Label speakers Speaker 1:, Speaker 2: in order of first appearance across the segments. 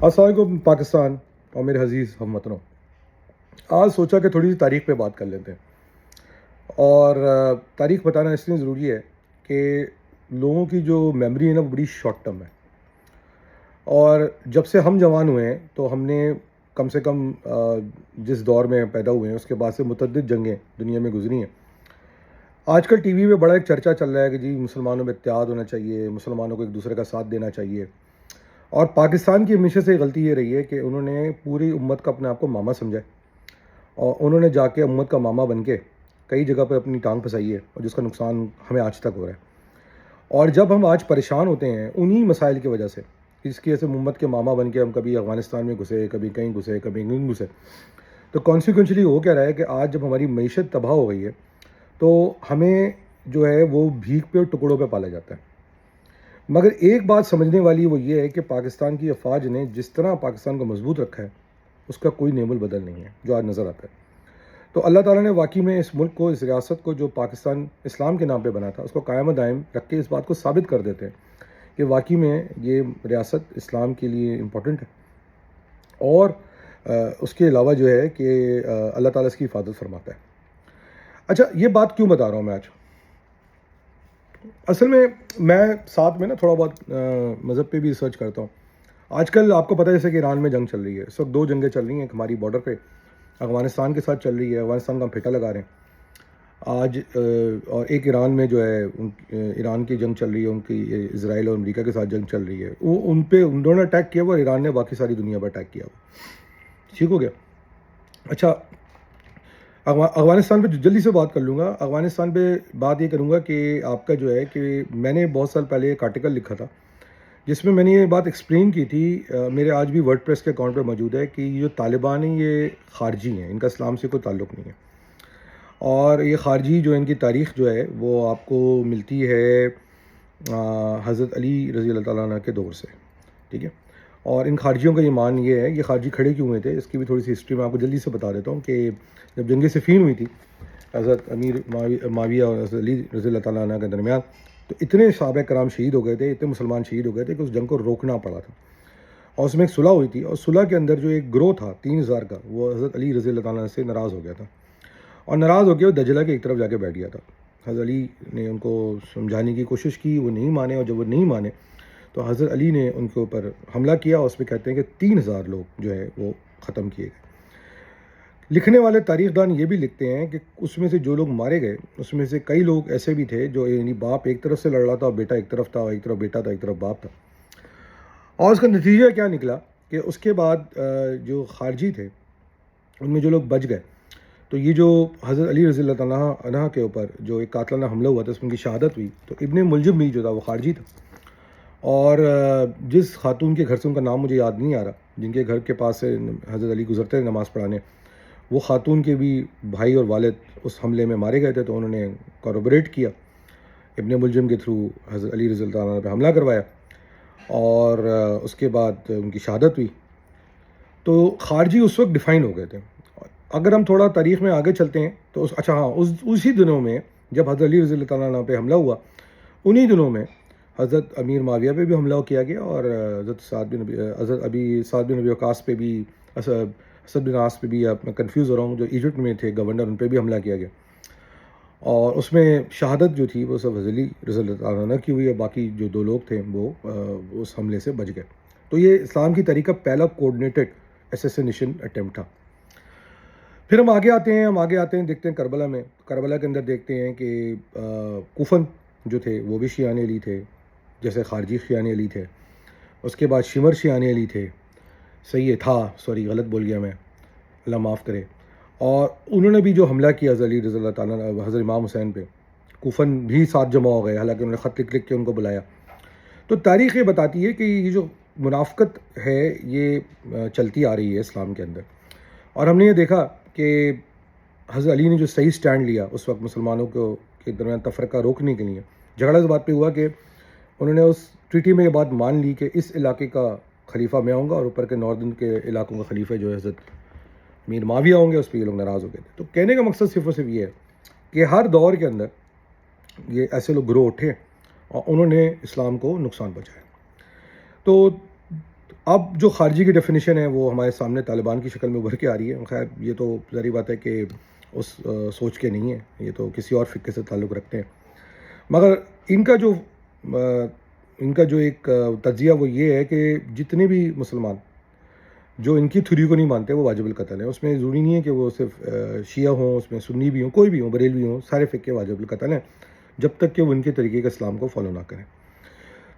Speaker 1: السلام علیکم پاکستان اور میرے عزیز ہم وطنوں. آج سوچا کہ تھوڑی سی تاریخ پہ بات کر لیتے ہیں. اور تاریخ بتانا اس لیے ضروری ہے کہ لوگوں کی جو میموری ہے نا وہ بڑی شارٹ ٹرم ہے. اور جب سے ہم جوان ہوئے ہیں تو ہم نے کم سے کم جس دور میں پیدا ہوئے ہیں اس کے بعد سے متعدد جنگیں دنیا میں گزری ہیں. آج کل ٹی وی پہ بڑا ایک چرچا چل رہا ہے کہ جی مسلمانوں میں اتحاد ہونا چاہیے, مسلمانوں کو ایک دوسرے کا ساتھ دینا چاہیے. اور پاکستان کی ہمیشہ سے غلطی یہ رہی ہے کہ انہوں نے پوری امت کا اپنے آپ کو ماما سمجھا ہے, اور انہوں نے جا کے امت کا ماما بن کے کئی جگہ پہ اپنی ٹانگ پھنسائی ہے, اور جس کا نقصان ہمیں آج تک ہو رہا ہے. اور جب ہم آج پریشان ہوتے ہیں انہی مسائل کی وجہ سے, اس کی وجہ سے امت کے ماما بن کے ہم کبھی افغانستان میں گھسے, کبھی کہیں گھسے, کبھی کہیں گھسے, تو کانسیکوینشلی ہو کیا رہا ہے کہ آج جب ہماری معیشت تباہ ہو گئی ہے تو ہمیں جو ہے وہ بھیک پہ اور ٹکڑوں پہ پالا جاتا ہے. مگر ایک بات سمجھنے والی وہ یہ ہے کہ پاکستان کی افواج نے جس طرح پاکستان کو مضبوط رکھا ہے اس کا کوئی نعم البدل نہیں ہے جو آج نظر آتا ہے. تو اللہ تعالیٰ نے واقعی میں اس ملک کو, اس ریاست کو جو پاکستان اسلام کے نام پہ بنا تھا, اس کو قائم و دائم رکھ کے اس بات کو ثابت کر دیتے ہیں کہ واقعی میں یہ ریاست اسلام کے لیے امپورٹنٹ ہے. اور اس کے علاوہ جو ہے کہ اللہ تعالیٰ اس کی حفاظت فرماتا ہے. اچھا, یہ بات کیوں بتا رہا ہوں میں آج؟ اصل میں ساتھ میں نا تھوڑا بہت مذہب پہ بھی ریسرچ کرتا ہوں. آج کل آپ کو پتہ ہے جیسے کہ ایران میں جنگ چل رہی ہے, اس وقت 2 جنگیں چل رہی ہیں. ایک ہماری بارڈر پہ افغانستان کے ساتھ چل رہی ہے, افغانستان کا ہم پھیٹا لگا رہے ہیں آج, اور ایک ایران میں جو ہے ایران کی جنگ چل رہی ہے, ان کی اسرائیل اور امریکہ کے ساتھ جنگ چل رہی ہے. وہ ان پہ انہوں نے اٹیک کیا ہوا, ایران نے باقی ساری دنیا پر اٹیک کیا ہوا. ٹھیک ہو گیا. اچھا, افغانستان پہ جلدی سے بات کر لوں گا. افغانستان پہ بات یہ کروں گا کہ آپ کا جو ہے کہ میں نے بہت سال پہلے ایک آرٹیکل لکھا تھا جس میں نے یہ بات ایکسپلین کی تھی. میرے آج بھی ورڈ پریس کے اکاؤنٹ پہ موجود ہے کہ یہ جو طالبان ہیں یہ خارجی ہیں, ان کا اسلام سے کوئی تعلق نہیں ہے. اور یہ خارجی جو ان کی تاریخ جو ہے وہ آپ کو ملتی ہے حضرت علی رضی اللہ تعالیٰ عنہ کے دور سے. ٹھیک ہے. اور ان خارجیوں کا ایمان یہ ہے, یہ خارجی کھڑے کیوں ہوئے تھے اس کی بھی تھوڑی سی ہسٹری میں آپ کو جلدی سے بتا دیتا ہوں. کہ جب جنگ صفین ہوئی تھی حضرت امیر معاویہ اور حضرت علی رضی اللہ تعالیٰ عنہ کے درمیان, تو اتنے صحابہ کرام شہید ہو گئے تھے, اتنے مسلمان شہید ہو گئے تھے کہ اس جنگ کو روکنا پڑا تھا. اور اس میں ایک صلح ہوئی تھی, اور صلح کے اندر جو ایک گروہ تھا 3000 کا, وہ حضرت علی رضی اللہ تعالیٰ عنہ سے ناراض ہو گیا تھا, اور ناراض ہو کے وہ دجلہ کے ایک طرف جا کے بیٹھ گیا تھا. حضرت علی نے ان کو سمجھانے کی کوشش کی, وہ نہیں مانے, اور جب وہ نہیں مانے تو حضرت علی نے ان کے اوپر حملہ کیا, اور اس میں کہتے ہیں کہ 3000 لوگ جو ہے وہ ختم کیے گئے. لکھنے والے تاریخ دان یہ بھی لکھتے ہیں کہ اس میں سے جو لوگ مارے گئے اس میں سے کئی لوگ ایسے بھی تھے جو یعنی باپ ایک طرف سے لڑ رہا تھا اور بیٹا ایک طرف تھا, اور ایک طرف بیٹا تھا ایک طرف باپ تھا. اور اس کا نتیجہ کیا نکلا کہ اس کے بعد جو خارجی تھے ان میں جو لوگ بچ گئے, تو یہ جو حضرت علی رضی اللہ تعالیٰ عنہ کے اوپر جو ایک قاتلانہ حملہ ہوا تھا اس میں ان کی شہادت ہوئی, تو ابن ملجم بھی جو تھا وہ خارجی تھا. اور جس خاتون کے گھر سے, ان کا نام مجھے یاد نہیں آ رہا, جن کے گھر کے پاس سے حضرت علی گزرتے تھے نماز پڑھانے, وہ خاتون کے بھی بھائی اور والد اس حملے میں مارے گئے تھے. تو انہوں نے کوربوریٹ کیا, ابن ملجم کے تھرو حضرت علی رضی اللہ عنہ پہ حملہ کروایا, اور اس کے بعد ان کی شہادت ہوئی. تو خارجی اس وقت ڈیفائن ہو گئے تھے. اگر ہم تھوڑا تاریخ میں آگے چلتے ہیں تو اچھا ہاں, اسی دنوں میں جب حضرت علی رضی اللہ تعالیٰ عنہ پہ حملہ ہوا, انہی دنوں میں حضرت امیر معاویہ پہ بھی حملہ کیا گیا, اور حضرت سعد بن ابی وقاص پہ بھی, اسد بن عاص پہ بھی, میں کنفیوز ہو رہا ہوں, جو ایجپٹ میں تھے گورنر, ان پہ بھی حملہ کیا گیا. اور اس میں شہادت جو تھی وہ سب حضرت علی رضی اللہ تعالیٰ عنہ کی ہوئی ہے, باقی جو 2 لوگ تھے وہ اس حملے سے بچ گئے. تو یہ اسلام کی تاریخ کا پہلا کوآرڈینیٹڈ اسیسینیشن اٹیمپٹ تھا. پھر ہم آگے آتے ہیں دیکھتے ہیں کربلا کے اندر دیکھتے ہیں کہ کوفن جو تھے وہ بھی شیعان علی تھے, جیسے خارجی شیعان علی تھے. اس کے بعد شمر شیعان علی تھے, صحیح تھا, سوری غلط بول گیا میں, اللہ معاف کرے. اور انہوں نے بھی جو حملہ کیا حضرت علی رضی اللہ تعالیٰ حضرت امام حسین پہ, کوفن بھی ساتھ جمع ہو گئے, حالانکہ انہوں نے خط لکھ کے ان کو بلایا. تو تاریخ یہ بتاتی ہے کہ یہ جو منافقت ہے یہ چلتی آ رہی ہے اسلام کے اندر. اور ہم نے یہ دیکھا کہ حضرت علی نے جو صحیح سٹینڈ لیا اس وقت مسلمانوں کو کے درمیان تفرقہ روکنے کے لیے, جھگڑا اس بات پہ ہوا کہ انہوں نے اس ٹریٹی میں یہ بات مان لی کہ اس علاقے کا خلیفہ میں آؤں گا, اور اوپر کے ناردن کے علاقوں کا خلیفہ جو ہے حضرت امیر معاویہ ہوں گے. اس پہ یہ لوگ ناراض ہو گئے تھے. تو کہنے کا مقصد صرف اور صرف یہ ہے کہ ہر دور کے اندر یہ ایسے لوگ گروہ اٹھے اور انہوں نے اسلام کو نقصان پہنچایا. تو اب جو خارجی کی ڈیفینیشن ہے وہ ہمارے سامنے طالبان کی شکل میں ابھر کے آ رہی ہے. خیر یہ تو ظاہری بات ہے کہ اس سوچ کے نہیں ہے, یہ تو کسی اور فقہ سے تعلق رکھتے ہیں. مگر ان کا جو ایک تجزیہ وہ یہ ہے کہ جتنے بھی مسلمان جو ان کی تھیوری کو نہیں مانتے وہ واجب القتل ہیں. اس میں ضروری نہیں ہے کہ وہ صرف شیعہ ہوں, اس میں سنی بھی ہوں, کوئی بھی ہوں, بریلوی ہوں, سارے فقہ واجب القتل ہیں جب تک کہ وہ ان کے طریقے کے اسلام کو فالو نہ کریں.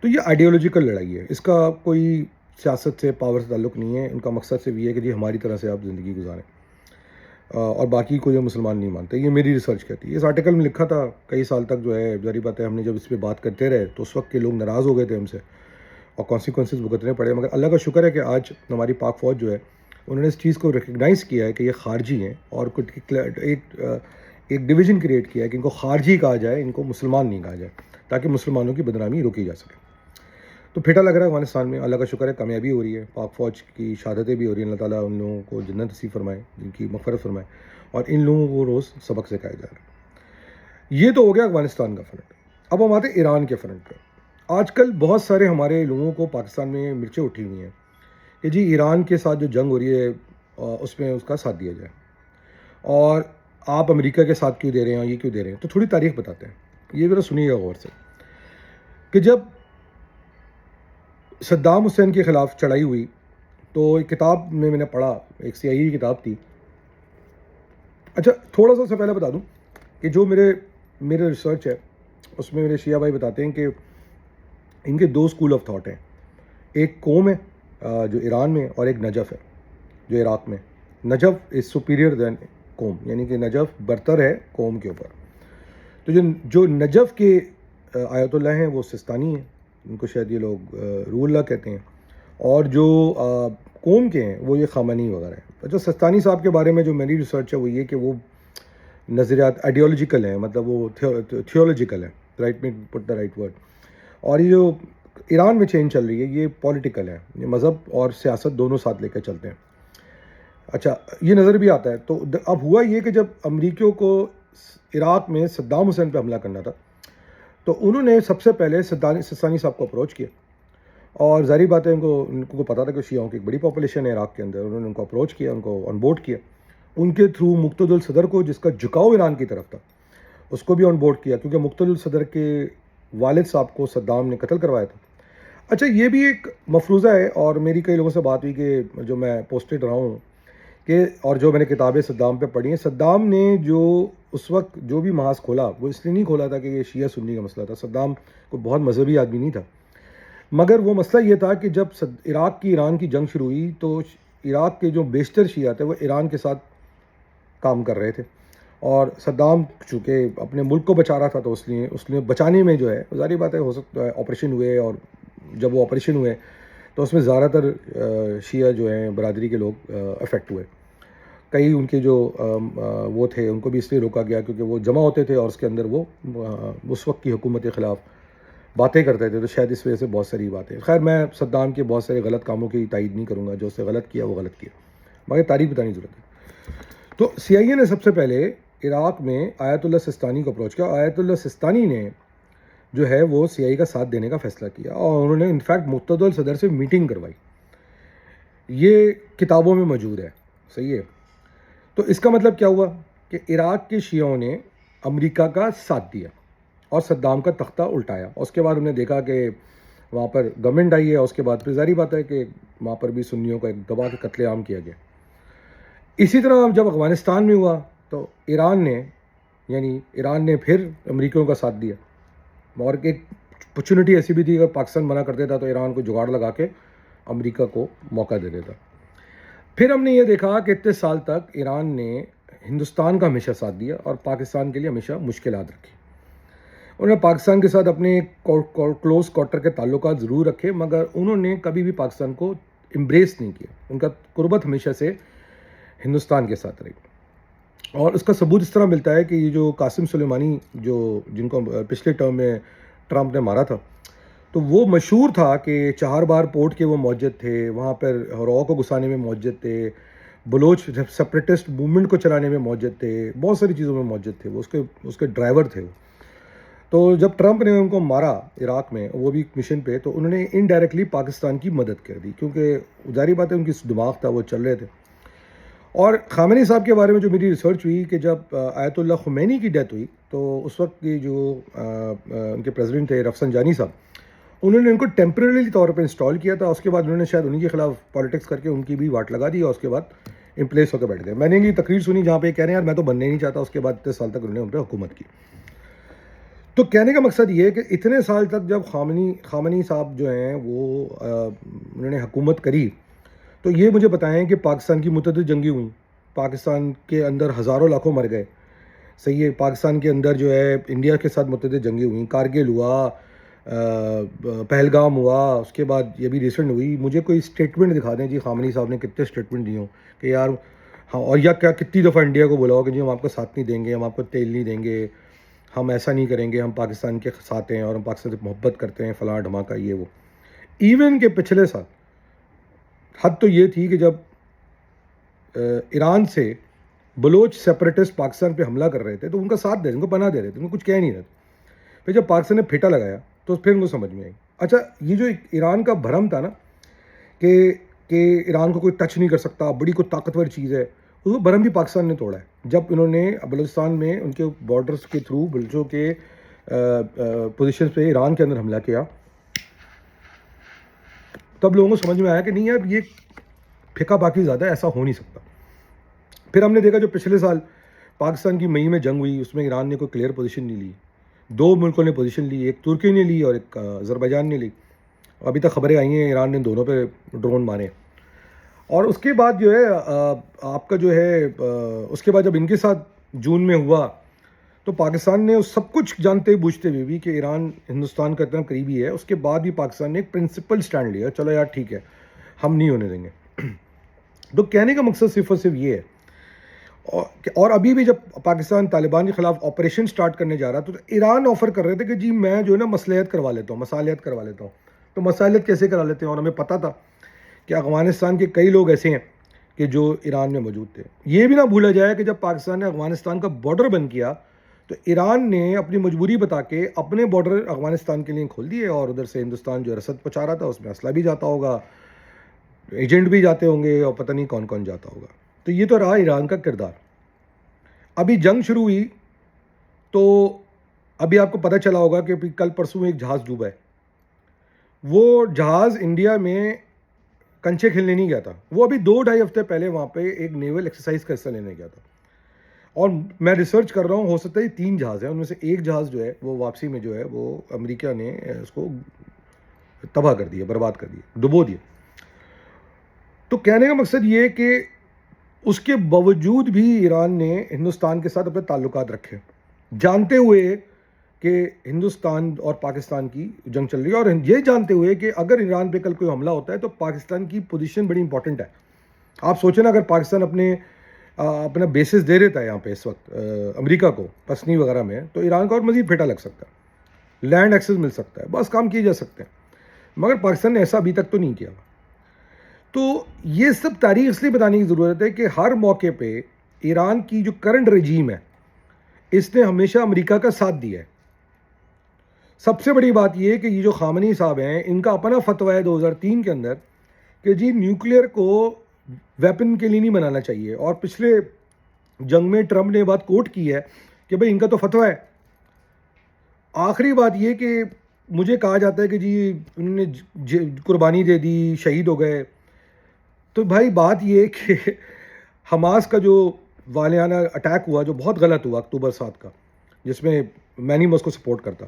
Speaker 1: تو یہ آئیڈیالوجیکل لڑائی ہے, اس کا کوئی سیاست سے پاور سے تعلق نہیں ہے. ان کا مقصد صرف یہ ہے کہ جی ہماری طرح سے آپ زندگی گزاریں, اور باقی کوئی مسلمان نہیں مانتے. یہ میری ریسرچ کہتی ہے. اس آرٹیکل میں لکھا تھا کئی سال تک, جو ہے ظاہری بات ہے ہم نے جب اس پہ بات کرتے رہے تو اس وقت کے لوگ ناراض ہو گئے تھے ہم سے اور کانسیکوینسز بھگتنے پڑے. مگر اللہ کا شکر ہے کہ آج ہماری پاک فوج جو ہے انہوں نے اس چیز کو ریکگنائز کیا ہے کہ یہ خارجی ہیں, اور ایک ڈویژن کریٹ کیا ہے کہ ان کو خارجی کہا جائے, ان کو مسلمان نہیں کہا جائے, تاکہ مسلمانوں کی بدنامی روکی جا سکے. تو پھیٹا لگ رہا ہے افغانستان میں. اللہ کا شکر ہے کامیابی ہو رہی ہے, پاک فوج کی شہادتیں بھی ہو رہی ہیں. اللہ تعالیٰ ان لوگوں کو جنت نصیب فرمائے, جن کی مغفرت فرمائے, اور ان لوگوں کو روز سبق سکھایا جا رہا ہے. یہ تو ہو گیا افغانستان کا فرنٹ. اب ہم آتے ہیں ایران کے فرنٹ پہ. آج کل بہت سارے ہمارے لوگوں کو پاکستان میں مرچیں اٹھی ہوئی ہیں کہ جی ایران کے ساتھ جو جنگ ہو رہی ہے اس میں اس کا ساتھ دیا جائے, اور آپ امریکہ کے ساتھ کیوں دے رہے ہیں, یہ کیوں دے رہے ہیں. تو تھوڑی تاریخ بتاتے ہیں, یہ ذرا سنیے گا غور سے, کہ جب صدام حسین کے خلاف چڑھائی ہوئی تو ایک کتاب میں نے پڑھا, ایک CIA کی کتاب تھی. اچھا تھوڑا سا اس سے پہلے بتا دوں کہ جو میرے ریسرچ ہے اس میں میرے شیعہ بھائی بتاتے ہیں کہ ان کے 2 اسکول آف تھاٹ ہیں. ایک قوم ہے جو ایران میں, اور ایک نجف ہے جو عراق میں. نجف از سپیریئر دین قوم, یعنی کہ نجف برتر ہے قوم کے اوپر. تو جو نجف کے آیت اللہ ہیں وہ سستانی ہیں, ان کو شاید یہ لوگ روح اللہ کہتے ہیں, اور جو قوم کے ہیں وہ یہ خامنی وغیرہ ہیں. اچھا سستانی صاحب کے بارے میں جو میری ریسرچ ہے وہ یہ کہ وہ نظریات آئیڈیالوجیکل ہیں, مطلب وہ تھیولوجیکل ہیں, رائٹ میں پٹ دا رائٹ ورڈ. اور یہ جو ایران میں چینج چل رہی ہے یہ پولیٹیکل ہے, یہ مذہب اور سیاست دونوں ساتھ لے کر چلتے ہیں. اچھا یہ نظر بھی آتا ہے. تو اب ہوا یہ کہ جب امریکیوں کو عراق میں صدام حسین پہ حملہ کرنا تھا تو انہوں نے سب سے پہلے سستانی صاحب کو اپروچ کیا, اور ظاہری بات ہے ان کو پتا تھا کہ شیعوں کی ایک بڑی پاپولیشن ہے عراق کے اندر. انہوں نے ان کو اپروچ کیا, ان کو آن بورڈ کیا. ان کے تھرو مقتدی الصدر کو, جس کا جھکاؤ ایران کی طرف تھا, اس کو بھی آن بورڈ کیا, کیونکہ مقتدی الصدر کے والد صاحب کو صدام نے قتل کروایا تھا. اچھا یہ بھی ایک مفروضہ ہے, اور میری کئی لوگوں سے بات ہوئی کہ جو میں پوسٹڈ رہا ہوں کہ, اور جو میں نے کتابیں صدام پہ پڑھی ہیں, صدام نے جو اس وقت جو بھی محاذ کھولا وہ اس لیے نہیں کھولا تھا کہ یہ شیعہ سنی کا مسئلہ تھا. صدام کو بہت مذہبی آدمی نہیں تھا, مگر وہ مسئلہ یہ تھا کہ جب عراق کی ایران کی جنگ شروع ہوئی تو عراق کے جو بیشتر شیعہ تھے وہ ایران کے ساتھ کام کر رہے تھے, اور صدام چونکہ اپنے ملک کو بچا رہا تھا تو اس لیے بچانے میں جو ہے ظاہری بات ہے ہو سکتا ہے آپریشن ہوئے, اور جب وہ آپریشن ہوئے تو اس میں زیادہ تر شیعہ جو ہیں برادری کے لوگ افیکٹ ہوئے. کئی ان کے جو وہ تھے ان کو بھی اس لیے روکا گیا کیونکہ وہ جمع ہوتے تھے اور اس کے اندر وہ اس وقت کی حکومت کے خلاف باتیں کرتے تھے, تو شاید اس وجہ سے بہت ساری باتیں. خیر میں صدام کے بہت سارے غلط کاموں کی تائید نہیں کروں گا, جو اس سے غلط کیا وہ غلط کیا, مگر تاریخ بتانے کی ضرورت ہے. تو CIA نے سب سے پہلے عراق میں آیت اللہ سستانی کو اپروچ کیا. آیت اللہ سستانی نے جو ہے وہ CIA کا ساتھ دینے کا فیصلہ کیا, اور انہوں نے انفیکٹ مقتدی الصدر سے میٹنگ کروائی. یہ کتابوں میں موجود ہے, صحیح ہے. تو اس کا مطلب کیا ہوا کہ عراق کے شیعوں نے امریکہ کا ساتھ دیا اور صدام کا تختہ الٹایا. اس کے بعد ہم نے دیکھا کہ وہاں پر گورنمنٹ آئی ہے, اور اس کے بعد پھر ظاہری بات ہے کہ وہاں پر بھی سنیوں کا ایک دبا کے قتل عام کیا گیا. اسی طرح جب افغانستان میں ہوا تو ایران نے پھر امریکیوں کا ساتھ دیا, اور ایک اپرچونٹی ایسی بھی تھی اگر پاکستان منع کرتے تھا تو ایران کو جگاڑ لگا کے امریکہ کو موقع دے دیتا. پھر ہم نے یہ دیکھا کہ اتنے سال تک ایران نے ہندوستان کا ہمیشہ ساتھ دیا اور پاکستان کے لیے ہمیشہ مشکلات رکھی. انہوں نے پاکستان کے ساتھ اپنے کلوز کوارٹر کے تعلقات ضرور رکھے, مگر انہوں نے کبھی بھی پاکستان کو امبریس نہیں کیا. ان کا قربت ہمیشہ سے ہندوستان کے ساتھ رہی. اور اس کا ثبوت اس طرح ملتا ہے کہ یہ جو قاسم سلیمانی جن کو پچھلے ٹرم میں ٹرمپ نے مارا تھا, تو وہ مشہور تھا کہ 4 بار پورٹ کے وہ موجد تھے, وہاں پر رو کو گھسانے میں موجد تھے, بلوچ سپریٹسٹ موومنٹ کو چلانے میں موجد تھے, بہت ساری چیزوں میں موجد تھے, وہ اس کے ڈرائیور تھے وہ. تو جب ٹرمپ نے ان کو مارا عراق میں، وہ بھی مشن پہ، تو انہوں نے انڈائریکٹلی پاکستان کی مدد کر دی، کیونکہ ظاہری بات ہے ان کی دماغ تھا، وہ چل رہے تھے. اور خامنئی صاحب کے بارے میں جو میری ریسرچ ہوئی کہ جب آیت اللہ خمینی کی ڈیتھ ہوئی تو اس وقت کی جو ان کے پریزیڈنٹ تھے رفسنجانی صاحب، انہوں نے ان کو ٹیمپریریلی طور پہ انسٹال کیا تھا. اس کے بعد انہوں نے شاید انہی کے خلاف پالیٹکس کر کے ان کی بھی واٹ لگا دی، اور اس کے بعد امپلیس ہو کے بیٹھ گئے. میں نے یہ تقریر سنی جہاں پہ کہہ رہے ہیں یار میں تو بننے ہی نہیں چاہتا. اس کے بعد 30 سال تک انہوں نے ان پہ حکومت کی. تو کہنے کا مقصد یہ ہے کہ اتنے سال تک جب خامنئی صاحب جو ہیں وہ انہوں نے حکومت کری، تو یہ مجھے بتائیں کہ پاکستان کی متعدد جنگیں ہوئیں، پاکستان کے اندر ہزاروں لاکھوں مر گئے. صحیح ہے، پاکستان کے اندر جو ہے انڈیا کے ساتھ متعدد جنگیں ہوئیں، کارگل ہوا، پہلگام ہوا، اس کے بعد یہ بھی ریسنٹ ہوئی. مجھے کوئی اسٹیٹمنٹ دکھا دیں جی خامنئی صاحب نے کتنے اسٹیٹمنٹ دیے ہوں کہ یار ہاں، اور یا کیا کتنی دفعہ انڈیا کو بولا ہو کہ جی ہم آپ کو ساتھ نہیں دیں گے، ہم آپ کو تیل نہیں دیں گے، ہم ایسا نہیں کریں گے، ہم پاکستان کے ساتھ ہیں اور ہم پاکستان سے محبت کرتے ہیں، فلاں دھماکہ یہ وہ. ایون کہ پچھلے سال حد تو یہ تھی کہ جب ایران سے بلوچ سیپریٹسٹ پاکستان پہ حملہ کر رہے تھے تو ان کا ساتھ دے رہے، ان کو پناہ دے رہے تھے، ان کو کچھ کہہ نہیں رہے تھے. پھر جب پاکستان نے پھیٹا لگایا تو پھر ان کو سمجھ میں آئی. اچھا، یہ جو ایران کا بھرم تھا نا کہ ایران کو کوئی ٹچ نہیں کر سکتا، بڑی کوئی طاقتور چیز ہے، وہ بھرم بھی پاکستان نے توڑا ہے. جب انہوں نے بلوچستان میں ان کے بارڈرز کے تھرو بلوچوں کے پوزیشنز پہ ایران کے اندر حملہ کیا، تب لوگوں کو سمجھ میں آیا کہ نہیں یار یہ پھیکا باقی زیادہ ایسا ہو نہیں سکتا. پھر ہم نے دیکھا جو پچھلے سال پاکستان کی مئی میں جنگ ہوئی، اس میں ایران نے کوئی کلیئر پوزیشن نہیں لی. 2 ملکوں نے پوزیشن لی، ایک ترکی نے لی اور ایک آذربائیجان نے لی. ابھی تک خبریں آئی ہیں ایران نے دونوں پہ ڈرون مارے. اور اس کے بعد جو ہے آپ کا جو ہے اس کے بعد جب ان کے ساتھ جون میں ہوا تو پاکستان نے اس سب کچھ جانتے بوجھتے ہوئے بھی کہ ایران ہندوستان کا اتنا قریبی ہے، اس کے بعد بھی پاکستان نے ایک پرنسپل سٹینڈ لیا، چلو یار ٹھیک ہے ہم نہیں ہونے دیں گے. تو کہنے کا مقصد صرف اور صرف یہ ہے. اور ابھی بھی جب پاکستان طالبان کے خلاف آپریشن سٹارٹ کرنے جا رہا تو ایران آفر کر رہے تھے کہ جی میں جو ہے نا مصالحت کروا لیتا ہوں. تو مصالحت کیسے کرا لیتے ہیں؟ اور ہمیں پتہ تھا کہ افغانستان کے کئی لوگ ایسے ہیں کہ جو ایران میں موجود تھے. یہ بھی نہ بھولا جائے کہ جب پاکستان نے افغانستان کا بارڈر بند کیا تو ایران نے اپنی مجبوری بتا کے اپنے بارڈر افغانستان کے لیے کھول دیے، اور ادھر سے ہندوستان جو رسد پہنچا رہا تھا اس میں اسلحہ بھی جاتا ہوگا، ایجنٹ بھی جاتے ہوں گے، اور پتہ نہیں کون کون جاتا ہوگا. تو یہ تو رہا ایران کا کردار. ابھی جنگ شروع ہوئی تو ابھی آپ کو پتہ چلا ہوگا کہ کل پرسوں ایک جہاز ڈوبا ہے. وہ جہاز انڈیا میں کنچے کھیلنے نہیں گیا تھا، وہ ابھی 2-2.5 ہفتے پہلے وہاں پہ ایک نیول ایکسرسائز کا حصہ لینے گیا تھا. اور میں ریسرچ کر رہا ہوں، ہو سکتا ہے 3 جہاز ہیں، ان میں سے ایک جہاز جو ہے وہ واپسی میں جو ہے وہ امریکہ نے اس کو تباہ کر دیا، برباد کر دیا، ڈبو دیا. تو کہنے کا مقصد یہ ہے کہ اس کے باوجود بھی ایران نے ہندوستان کے ساتھ اپنے تعلقات رکھے، جانتے ہوئے کہ ہندوستان اور پاکستان کی جنگ چل رہی ہے، اور یہ جانتے ہوئے کہ اگر ایران پہ کل کوئی حملہ ہوتا ہے تو پاکستان کی پوزیشن بڑی امپورٹنٹ ہے. آپ سوچیں نا، اگر پاکستان اپنا بیسز دے دیتا ہے یہاں پہ اس وقت امریکہ کو پسنی وغیرہ میں، تو ایران کا اور مزید پھیٹا لگ سکتا ہے، لینڈ ایکسس مل سکتا ہے، بس کام کیے جا سکتے ہیں. مگر پاکستان نے ایسا ابھی تک تو نہیں کیا. تو یہ سب تاریخ اس لیے بتانے کی ضرورت ہے کہ ہر موقع پہ ایران کی جو کرنٹ رجیم ہے اس نے ہمیشہ امریکہ کا ساتھ دیا ہے. سب سے بڑی بات یہ ہے کہ یہ جو خامنئی صاحب ہیں ان کا اپنا فتویٰ ہے 2003 کے اندر کہ جی نیوکلیئر کو ویپن کے لیے نہیں بنانا چاہیے، اور پچھلے جنگ میں ٹرمپ نے بات کوٹ کی ہے کہ بھئی ان کا تو فتویٰ ہے. آخری بات یہ کہ مجھے کہا جاتا ہے کہ جی انہوں نے قربانی دے دی، شہید ہو گئے. تو بھائی بات یہ ہے کہ حماس کا جو والہانہ اٹیک ہوا، جو بہت غلط ہوا اکتوبر 7 کا، جس میں میں نہیں اس کو سپورٹ کرتا،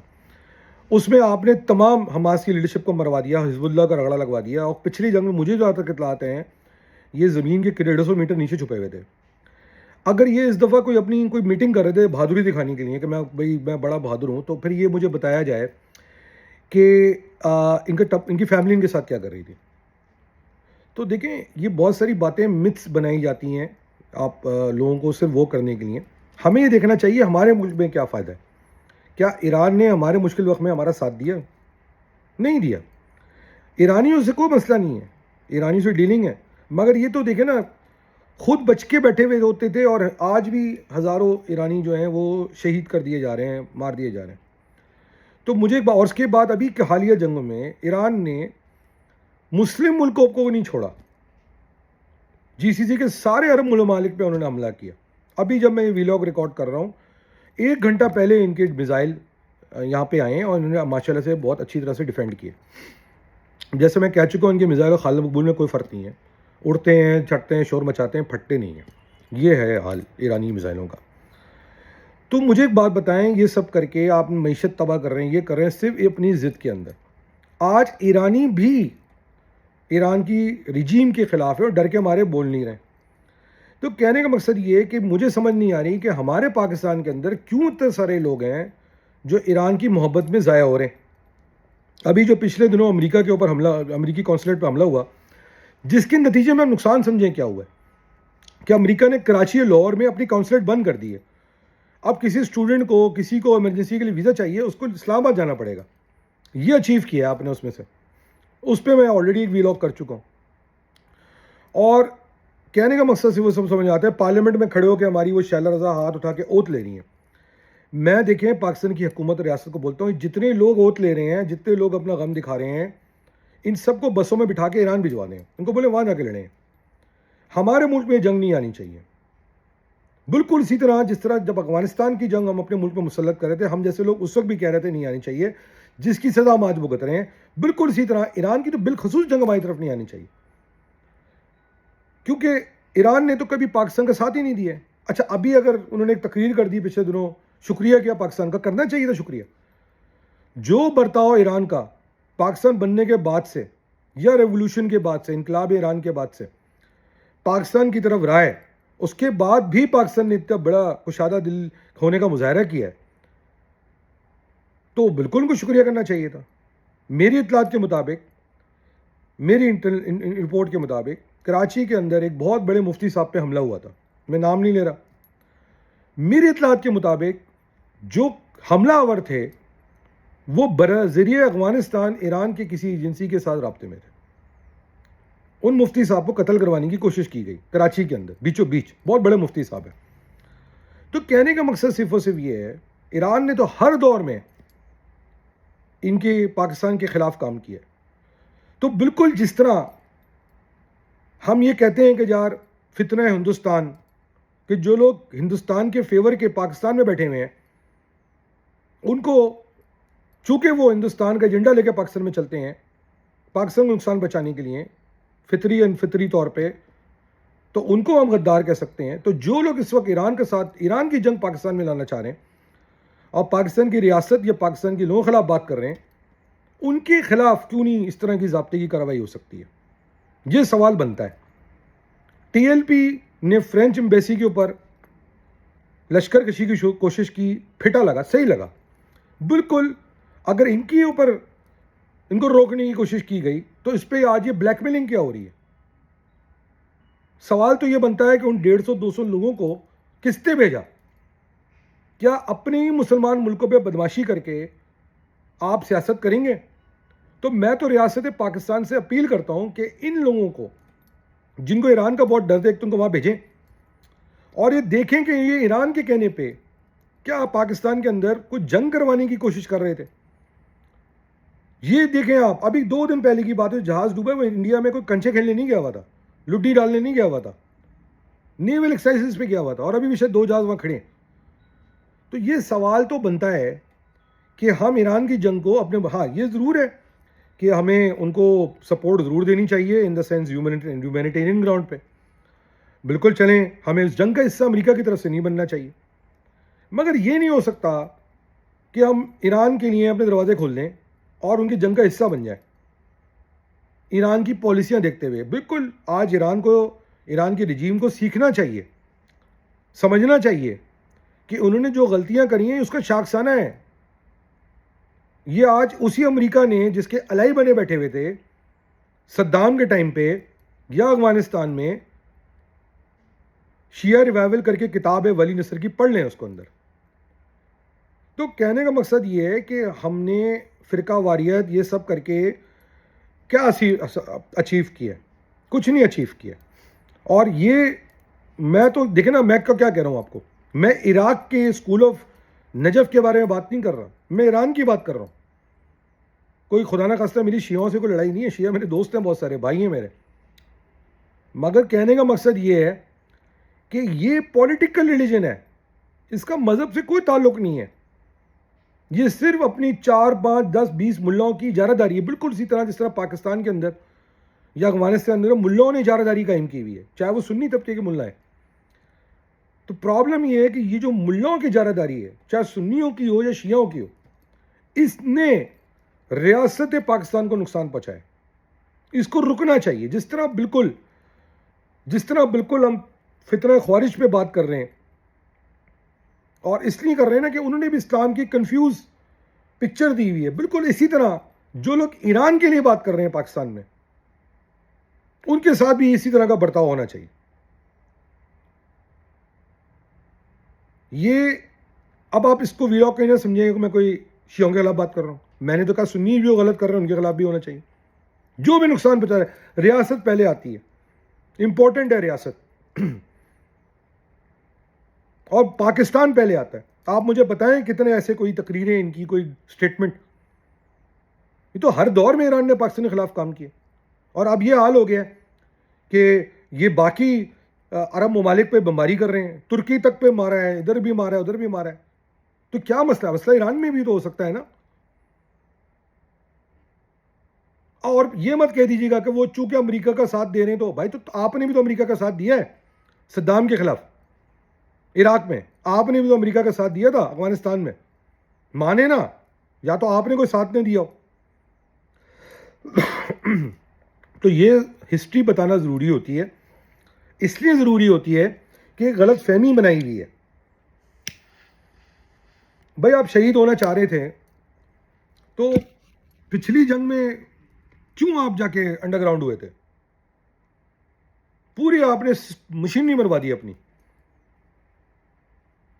Speaker 1: اس میں آپ نے تمام حماس کی لیڈرشپ کو مروا دیا، حزب اللہ کا رگڑا لگوا دیا. اور پچھلی جنگ میں مجھے جہاں تک اطلاعات ہیں یہ زمین کے 150 میٹر نیچے چھپے ہوئے تھے. اگر یہ اس دفعہ کوئی میٹنگ کر رہے تھے بہادری دکھانے کے لیے کہ میں بڑا بہادر ہوں، تو پھر یہ مجھے بتایا جائے کہ ان کی فیملی ان کے ساتھ کیا کر رہی تھی. تو دیکھیں یہ بہت ساری باتیں متس بنائی جاتی ہیں آپ لوگوں کو صرف وہ کرنے کے لیے. ہمیں یہ دیکھنا چاہیے ہمارے ملک میں کیا فائدہ ہے. کیا ایران نے ہمارے مشکل وقت میں ہمارا ساتھ دیا؟ نہیں دیا. ایرانیوں سے کوئی مسئلہ نہیں ہے، ایرانیوں سے ڈیلنگ ہے. مگر یہ تو دیکھیں نا، خود بچ کے بیٹھے ہوئے ہوتے تھے، اور آج بھی ہزاروں ایرانی جو ہیں وہ شہید کر دیے جا رہے ہیں، مار دیے جا رہے ہیں. تو مجھے ایک بات، اور اس کے بعد ابھی حالیہ جنگوں میں ایران نے مسلم ملکوں کو نہیں چھوڑا، جی سی سی کے سارے عرب ممالک پہ انہوں نے حملہ کیا. ابھی جب میں یہ ویلاگ ریکارڈ کر رہا ہوں 1 گھنٹہ پہلے ان کے میزائل یہاں پہ آئے ہیں اور انہوں نے ماشاء اللہ سے بہت اچھی طرح سے ڈیفینڈ کیے. جیسے میں کہہ چکا ہوں ان کے میزائل اور خالد مقبول میں کوئی فرق نہیں ہے، اڑتے ہیں، چھٹتے ہیں، شور مچاتے ہیں، پھٹتے نہیں ہیں. یہ ہے حال ایرانی میزائلوں کا. تو مجھے ایک بات بتائیں، یہ سب کر کے آپ معیشت تباہ کر رہے ہیں، یہ کر رہے ہیں صرف اپنی ضد کے اندر. آج ایرانی بھی ایران کی رجیم کے خلاف ہے اور ڈر کے مارے بول نہیں رہے. تو کہنے کا مقصد یہ ہے کہ مجھے سمجھ نہیں آ رہی کہ ہمارے پاکستان کے اندر کیوں اتنے سارے لوگ ہیں جو ایران کی محبت میں ضائع ہو رہے ہیں. ابھی جو پچھلے دنوں امریکہ کے اوپر حملہ، امریکی قونصلیٹ پہ حملہ ہوا، جس کے نتیجے میں ہم نقصان سمجھیں کیا ہوا ہے کہ امریکہ نے کراچی اور لاہور میں اپنی قونصلیٹ بند کر دی ہے. اب کسی اسٹوڈنٹ کو، کسی کو ایمرجنسی کے لیے ویزا چاہیے، اس کو اسلام آباد جانا پڑے گا. یہ اچیو کیا آپ نے اس میں سے، اس پہ میں آلریڈی ایک ویلاگ کر چکا ہوں. اور کہنے کا مقصد سے وہ سب سمجھ آتا ہے، پارلیمنٹ میں کھڑے ہو کے ہماری وہ شیلا رضا ہاتھ اٹھا کے اوت لے رہی ہیں. میں دیکھیں پاکستان کی حکومت اور ریاست کو بولتا ہوں، جتنے لوگ اوت لے رہے ہیں، جتنے لوگ اپنا غم دکھا رہے ہیں، ان سب کو بسوں میں بٹھا کے ایران بھجوا دیں. ان کو بولے وہاں جا کے لڑیں. ہمارے ملک میں جنگ نہیں آنی چاہیے. بالکل اسی طرح جس طرح جب افغانستان کی جنگ ہم اپنے ملک میں مسلط کر رہے تھے، ہم جیسے لوگ اس وقت بھی کہہ رہے تھے نہیں آنی چاہیے، جس کی سزا ہم آج بھگت رہے ہیں. بالکل اسی طرح ایران کی تو بالخصوص جنگ ہماری طرف نہیں آنی چاہیے، کیونکہ ایران نے تو کبھی پاکستان کا ساتھ ہی نہیں دیا ہے. اچھا ابھی اگر انہوں نے ایک تقریر کر دی پچھلے دنوں، شکریہ کیا پاکستان کا، کرنا چاہیے تھا شکریہ. جو برتاؤ ایران کا پاکستان بننے کے بعد سے یا ریولوشن کے بعد سے، انقلاب ایران کے بعد سے پاکستان کی طرف رہا ہے، اس کے بعد بھی پاکستان نے اتنا بڑا کشادہ دل ہونے کا مظاہرہ کیا ہے، تو بالکل ان کو شکریہ کرنا چاہیے تھا. میری اطلاعات کے مطابق، میری رپورٹ کے مطابق، کراچی کے اندر ایک بہت بڑے مفتی صاحب پہ حملہ ہوا تھا. میں نام نہیں لے رہا. میری اطلاعات کے مطابق جو حملہ آور تھے وہ برذریعہ افغانستان ایران کے کسی ایجنسی کے ساتھ رابطے میں تھے. ان مفتی صاحب کو قتل کروانے کی کوشش کی گئی کراچی کے اندر بیچوں بیچ. بہت بڑے مفتی صاحب ہیں. تو کہنے کا مقصد صرف اور صرف یہ ہے، ایران نے تو ہر دور میں ان کے پاکستان کے خلاف کام کیا. تو بالکل جس طرح ہم یہ کہتے ہیں کہ یار فتنہ ہندوستان، کہ جو لوگ ہندوستان کے فیور کے پاکستان میں بیٹھے ہوئے ہیں، ان کو چونکہ وہ ہندوستان کا ایجنڈا لے کے پاکستان میں چلتے ہیں، پاکستان کو نقصان بچانے کے لیے فطری طور پہ، تو ان کو ہم غدار کہہ سکتے ہیں. تو جو لوگ اس وقت ایران کے ساتھ ایران کی جنگ پاکستان میں لانا چاہ رہے ہیں اور پاکستان کی ریاست یا پاکستان کے لوگوں کے خلاف بات کر رہے ہیں، ان کے خلاف کیوں نہیں اس طرح کی ضابطے کی کارروائی ہو سکتی ہے؟ یہ سوال بنتا ہے. ٹی ایل پی نے فرینچ ایمبیسی کے اوپر لشکر کشی کی کوشش کی، پھٹا لگا، صحیح لگا بالکل. اگر ان کے اوپر ان کو روکنے کی کوشش کی گئی تو اس پہ آج یہ بلیک میلنگ کیا ہو رہی ہے؟ سوال تو یہ بنتا ہے کہ ان 150-200 لوگوں کو کس نے بھیجا؟ کیا اپنے ہی مسلمان ملکوں پہ بدماشی کر کے آپ سیاست کریں گے؟ تو میں تو ریاست پاکستان سے اپیل کرتا ہوں کہ ان لوگوں کو، جن کو ایران کا بہت ڈر ہے، تم کو وہاں بھیجیں اور یہ دیکھیں کہ یہ ایران کے کہنے پہ کیا پاکستان کے اندر کچھ جنگ کروانے کی کوشش کر رہے تھے. یہ دیکھیں آپ، ابھی 2 دن پہلے کی بات ہے، جہاز ڈوبے، وہ انڈیا میں کوئی کنچے کھیلنے نہیں گیا ہوا تھا، لڈی ڈالنے نہیں گیا ہوا تھا، نیول ایکسرسائز پہ گیا ہوا تھا، اور ابھی بھی شاید 2 جہاز وہاں کھڑے ہیں. تو یہ سوال تو بنتا ہے کہ ہم ایران کی جنگ کو اپنے، ہاں یہ ضرور ہے کہ ہمیں ان کو سپورٹ ضرور دینی چاہیے ان دا سینس ہیومینیٹیرین گراؤنڈ پہ. بالکل چلیں، ہمیں اس جنگ کا حصہ امریکہ کی طرف سے نہیں بننا چاہیے، مگر یہ نہیں ہو سکتا کہ ہم ایران کے لیے اپنے دروازے کھول دیں اور ان کی جنگ کا حصہ بن جائیں ایران کی پالیسیاں دیکھتے ہوئے. بالکل آج ایران کو، ایران کی رجیم کو سیکھنا چاہیے، سمجھنا چاہیے کہ انہوں نے جو غلطیاں کری ہیں اس کا شاخسانہ ہے. یہ آج اسی امریکہ نے جس کے الائی بنے بیٹھے ہوئے تھے صدام کے ٹائم پہ یا افغانستان میں، شیعہ ریوائول کر کے کتاب ہے ولی نصر کی، پڑھ لیں اس کو اندر. تو کہنے کا مقصد یہ ہے کہ ہم نے فرقہ واریت یہ سب کر کے کیا اچیو کیا؟ کچھ نہیں اچیو کیا. اور یہ میں دیکھیں نا، میں کیا کہہ رہا ہوں آپ کو، میں عراق کے اسکول آف نجف کے بارے میں بات نہیں کر رہا. میں ایران کی بات کر رہا ہوں. کوئی خدا نہ خواستہ میری شیعوں سے کوئی لڑائی نہیں ہے, شیعہ میرے دوست ہیں, بہت سارے بھائی ہیں میرے, مگر کہنے کا مقصد یہ ہے کہ یہ پولیٹیکل ریلیجن ہے, اس کا مذہب سے کوئی تعلق نہیں ہے. یہ صرف اپنی 4 5 10 20 ملاؤں کی اجارہ داری ہے, بالکل اسی طرح جس طرح پاکستان کے اندر یا افغانستان کے اندر ملاؤں نے اجارہ داری قائم کی ہوئی ہے, چاہے وہ سنی طبقے کے ملا ہیں. تو پرابلم یہ ہے کہ یہ جو ملاؤں کی اجارہ داری ہے, چاہے سنیوں کی ہو یا شیعوں کی ہو, اس نے ریاست پاکستان کو نقصان پہنچایا. اس کو رکنا چاہیے. جس طرح بالکل ہم فتنہ خوارج پہ بات کر رہے ہیں, اور اس لیے کر رہے ہیں نا کہ انہوں نے بھی اسلام کی کنفیوز پکچر دی ہوئی ہے, بالکل اسی طرح جو لوگ ایران کے لیے بات کر رہے ہیں پاکستان میں, ان کے ساتھ بھی اسی طرح کا برتاؤ ہونا چاہیے. یہ اب آپ اس کو ویلاگ کہیں نہ سمجھیں کہ میں کوئی شیعوں کے خلاف بات کر رہا ہوں. میں نے تو کہا سنی جو غلط کر رہے ہیں ان کے خلاف بھی ہونا چاہیے. جو بھی نقصان پہنچا رہا ہے, ریاست پہلے آتی ہے, امپورٹنٹ ہے ریاست, اور پاکستان پہلے آتا ہے. آپ مجھے بتائیں کتنے ایسے کوئی تقریریں, ان کی کوئی سٹیٹمنٹ, یہ تو ہر دور میں ایران نے پاکستان کے خلاف کام کیا. اور اب یہ حال ہو گیا کہ یہ باقی عرب ممالک پہ بمباری کر رہے ہیں, ترکی تک پہ مارا ہے, ادھر بھی مارا ہے, ادھر بھی مارا ہے. تو کیا مسئلہ ہے؟ مسئلہ ایران میں بھی تو ہو سکتا ہے نا. اور یہ مت کہہ دیجیے گا کہ وہ چونکہ امریکہ کا ساتھ دے رہے ہیں, تو بھائی تو آپ نے بھی تو امریکہ کا ساتھ دیا ہے صدام کے خلاف عراق میں, آپ نے بھی تو امریکہ کا ساتھ دیا تھا افغانستان میں, مانے نا, یا تو آپ نے کوئی ساتھ نہیں دیا ہو. تو یہ ہسٹری بتانا ضروری ہوتی ہے, اس لیے ضروری ہوتی ہے کہ غلط فہمی بنائی ہوئی ہے. بھائی آپ شہید ہونا چاہ رہے تھے تو پچھلی جنگ میں کیوں آپ جا کے انڈر گراؤنڈ ہوئے تھے؟ پوری آپ نے مشین نہیں بنوا دی اپنی.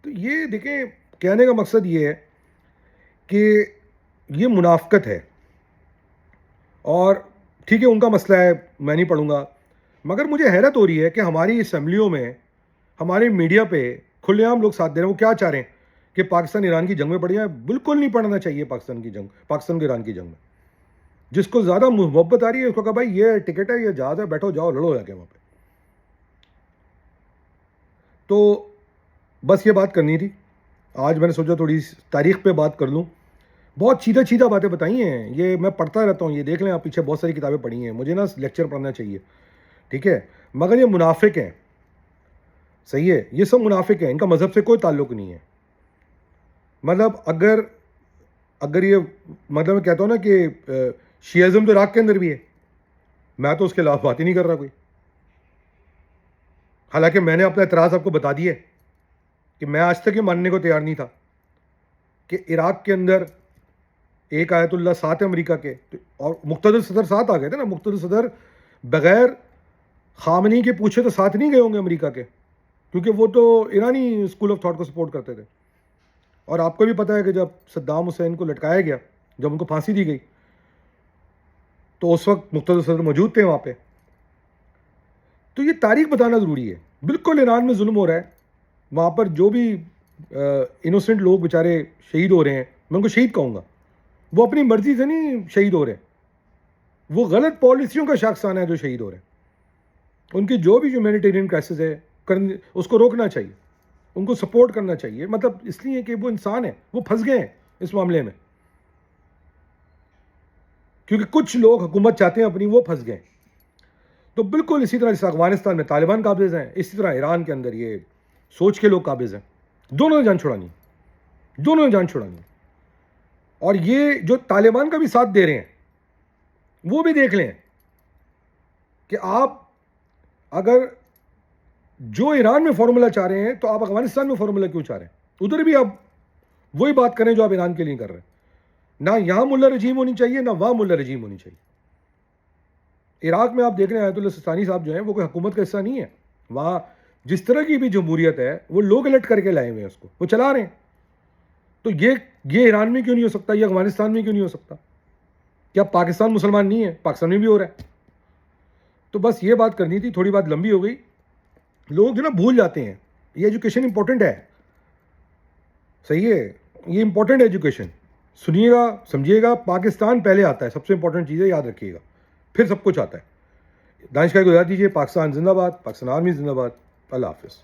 Speaker 1: تو یہ دیکھیں, کہنے کا مقصد یہ ہے کہ یہ منافقت ہے. اور ٹھیک ہے ان کا مسئلہ ہے, میں نہیں پڑھوں گا, مگر مجھے حیرت ہو رہی ہے کہ ہماری اسمبلیوں میں, ہمارے میڈیا پہ کھلے عام لوگ ساتھ دے رہے ہیں. وہ کیا چاہ رہے ہیں کہ پاکستان ایران کی جنگ میں پڑ جائے؟ بالکل نہیں پڑھنا چاہیے پاکستان کی جنگ, پاکستان کے ایران کی جنگ میں. جس کو زیادہ محبت آ رہی ہے اس کو کہا بھائی یہ ٹکٹ ہے, یہ جہاز ہے, بیٹھو جاؤ لڑو جا کے وہاں پہ. تو بس یہ بات کرنی تھی. آج میں نے سوچا تھوڑی تاریخ پہ بات کر لوں. بہت سیدھا باتیں بتائی ہیں, یہ میں پڑھتا رہتا ہوں, یہ دیکھ لیں آپ, پیچھے بہت ساری کتابیں پڑھی ہیں. مجھے نا لیکچر پڑھنا چاہیے, ٹھیک ہے, مگر یہ منافق ہیں, صحیح ہے, یہ سب منافق ہیں, ان کا مذہب سے کوئی تعلق نہیں ہے. مطلب اگر یہ مطلب میں کہتا ہوں نا کہ شیعزم تو عراق کے اندر بھی ہے, میں تو اس کے خلاف بات ہی نہیں کر رہا کوئی. حالانکہ میں نے اپنا اعتراض آپ کو بتا دیا ہے کہ میں آج تک یہ ماننے کو تیار نہیں تھا کہ عراق کے اندر ایک آیت اللہ ساتھ ہے امریکہ کے, اور مقتدر صدر ساتھ آ گئے تھے نا. مقتدر صدر بغیر خامنی کے پوچھے تو ساتھ نہیں گئے ہوں گے امریکہ کے, کیونکہ وہ تو ایرانی اسکول آف تھاٹ کو سپورٹ کرتے تھے. اور آپ کو بھی پتہ ہے کہ جب صدام حسین کو لٹکایا گیا, جب ان کو پھانسی دی گئی, تو اس وقت مقتدر صدر موجود تھے وہاں پہ. تو یہ تاریخ بتانا ضروری ہے. بالکل ایران میں ظلم ہو رہا ہے, وہاں پر جو بھی انوسنٹ لوگ بیچارے شہید ہو رہے ہیں, میں ان کو شہید کہوں گا, وہ اپنی مرضی سے نہیں شہید ہو رہے ہیں, وہ غلط پالیسیوں کا شاخسانہ ہے جو شہید ہو رہے ہیں. ان کی جو بھی ہیومینیٹیرین کرائسس ہے اس کو روکنا چاہیے, ان کو سپورٹ کرنا چاہیے. مطلب اس لیے کہ وہ انسان ہیں, وہ پھنس گئے ہیں اس معاملے میں, کیونکہ کچھ لوگ حکومت چاہتے ہیں اپنی, وہ پھنس گئے. تو بالکل اسی طرح جیسے افغانستان میں طالبان قابض ہیں, اسی طرح ایران کے اندر یہ سوچ کے لوگ قابض ہیں. دونوں نے جان چھڑانی, دونوں نے جان چھڑانی. اور یہ جو طالبان کا بھی ساتھ دے رہے ہیں, وہ بھی دیکھ لیں کہ آپ اگر جو ایران میں فارمولا چاہ رہے ہیں تو آپ افغانستان میں فارمولا کیوں چاہ رہے ہیں؟ ادھر بھی آپ وہی بات کریں جو آپ ایران کے لیے کر رہے ہیں. نہ یہاں ملا رجیم ہونی چاہیے, نہ وہاں ملا رجیم ہونی چاہیے. عراق میں آپ دیکھ رہے ہیں آیت اللہ سستانی صاحب جو ہیں وہ کوئی حکومت کا حصہ نہیں ہے. وہاں جس طرح کی بھی جمہوریت ہے وہ لوگ الیکٹ کر کے لائے ہوئے ہیں, اس کو وہ چلا رہے ہیں. تو یہ ایران میں کیوں نہیں ہو سکتا, یہ افغانستان میں کیوں نہیں ہو سکتا؟ کیا پاکستان مسلمان نہیں ہے؟ پاکستان میں بھی ہو رہا ہے. تو بس یہ بات کرنی تھی, تھوڑی بات لمبی ہو گئی. لوگ جو نا بھول جاتے ہیں, یہ ایجوکیشن امپورٹنٹ ہے, صحیح ہے, یہ امپورٹنٹ ہے ایجوکیشن. سنیے گا, سمجھیے گا, پاکستان پہلے آتا ہے, سب سے امپورٹنٹ چیز ہے, یاد رکھیے گا, پھر سب کچھ آتا ہے. دانش کا گزار دیجیے. پاکستان زندہ باد, پاکستان آرمی زندہ باد. اللہ حافظ.